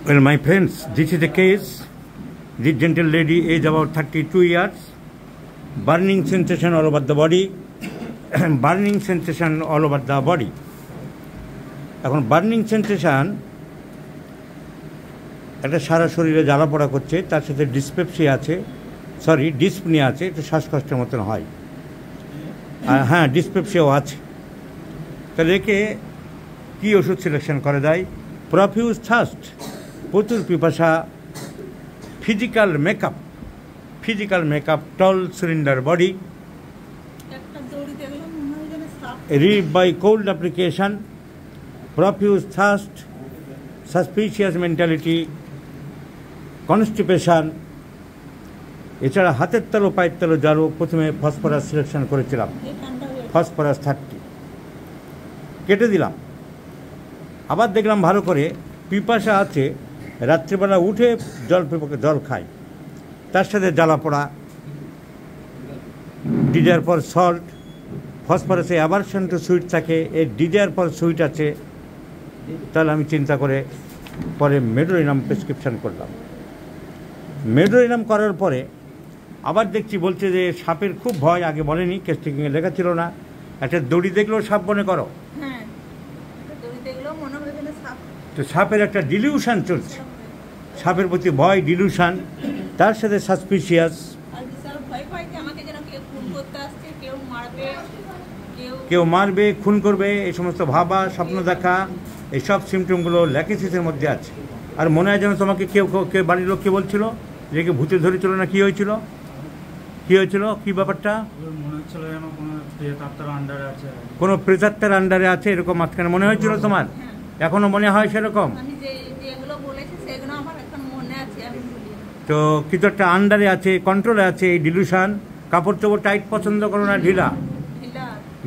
Well, my friends, this is the case. This gentle lady is about 32 years. Burning sensation all over the body. Burning sensation all over the body. এখন burning sensation একটা সারা শরীরে জ্বালা পোড়া করছে, তার সাথে dyspepsia আছে, dyspnoea আছে, একটু শ্বাসকষ্টের মতন হয়, আর হ্যাঁ ডিসপেপসিয়াও আছে। তাহলে একে কী ওষুধ সিলেকশন করে দেয়? প্রফিউজ থার্স্ট, প্রচুর পিপাসা, physical makeup, tall cylinder body, rid by cold application, profuse thirst, suspicious mentality, constipation। এছাড়া হাতের তালু পায়ের তালু জ্বালো। প্রথমে ফসফরাস সিলেকশন করেছিলাম, ফসফরাস 30 কেটে দিলাম। আবার দেখলাম ভালো করে পিপাসা আছে, রাত্রিবেলা উঠে জল খায়, তার সাথে জ্বালা পোড়া, ডিজার পর সল্ট, ফসফরাসে অ্যাভারশন টু সুইট থাকে, এই ডিজার পর সুইট আছে। তাহলে আমি চিন্তা করে পরে মেডোরিনাম প্রেসক্রিপশান করলাম। মেডোরিনাম করার পরে আবার দেখছি বলছে যে সাপের খুব ভয়, আগে বলেনি, কেস্টিংয়ে লেখা ছিল না। একটা দড়ি দেখলেও সাপ মনে করো, তো সাপের একটা ডিলিউশন চলছে, সাপের প্রতি ভয়, ডিলিউশন, তার সাথে সাসপিশিয়াস, কেউ মারবে, খুন করবে, এই সমস্ত ভাবা, স্বপ্ন দেখা, এইসব সিমটমগুলো ল্যাকেসিসের মধ্যে আছে। আর মনে হয় যেন তোমাকে কেউ বাড়ির লোক কে বলছিল যে কে ভূতে ধরেছিল না, কি হয়েছিল, কি ব্যাপারটা? কোনো প্রেতাত্মার আন্ডারে আছে এরকম মাঝখানে মনে হয়েছিল তোমার? এখনো মনে হয় সেরকম? তো কিছু একটা আন্ডারে আছে, কন্ট্রোলে আছে এই ডিলুশন। কাপড় চোপড় টাইট পছন্দ করো না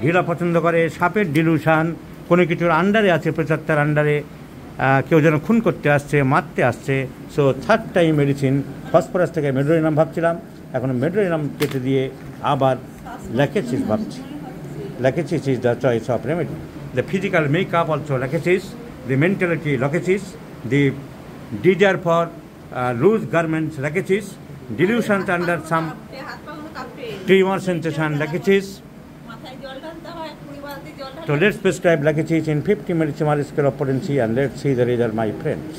ঢিলা পছন্দ করে, সাপের ডিলুশন, কোনো কিছুর আন্ডারে আছে, প্রেতাত্মার আন্ডারে, কেউ যেন খুন করতে আসছে, মারতে আসছে। So third time medicine, phosphorus থেকে মেডোরিনাম ভাবছিলাম, এখন মেডোরিনাম কেটে দিয়ে আবার ল্যাকেসিস ভাবছি। Lachesis is the choice of remedy. The physical makeup also lachesis, the mentality lachesis, the desire for loose garments lachesis, delusions under some tremor sensation lachesis. So let's prescribe Lakesis in 50 millisecond scale of potency and let's see the result, my friends.